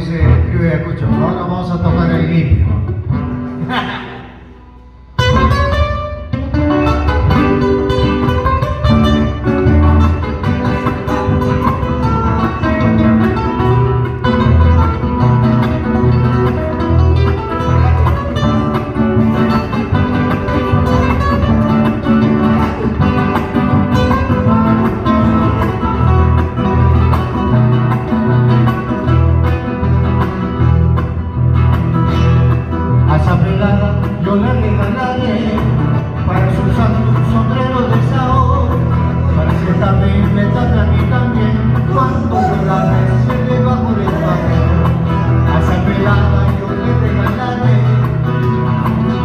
dice el Criollo Ayacucho, ahora vamos a tocar el limpio. Yo le regalaré para su santo un sombrero de sao, para que también me tape a mí también cuando yo la bese debajo del papel. A esa pelada yo le regalaré un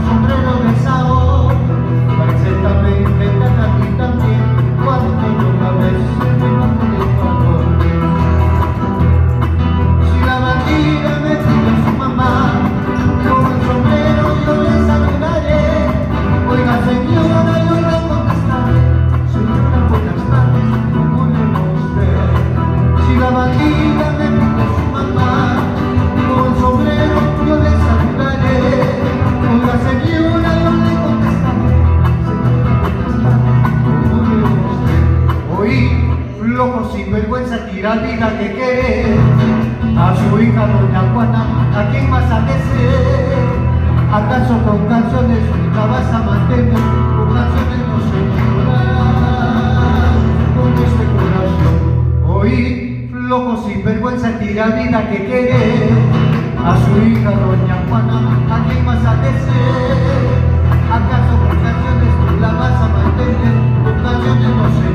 sombrero de sao, para que también me tape a mí también cuando yo la bese debajo del papel. Si la bandida me pide a su mamá con el sombrero, yo le saludaré. Oiga señora, yo le contestaré. Señora, buenas tardes, ¿cómo le va usted? Si la bandida me pide a su mamá con el sombrero, yo le saludaré. Oiga señora, yo le contestaré. Señora, buenas tardes, ¿cómo le va usted? Oí, loco sin vergüenza, tiradita que quiere a su hija doña Juana, ¿a quién vas a decir? ¿Acaso con canciones la vas a mantener? Con canciones no se llorar con este corazón. Oí, flojo sin vergüenza, tira vida que quiere a su hija doña Juana, ¿a quién vas a decir? ¿Acaso con canciones tú la vas a mantener? Con canciones no se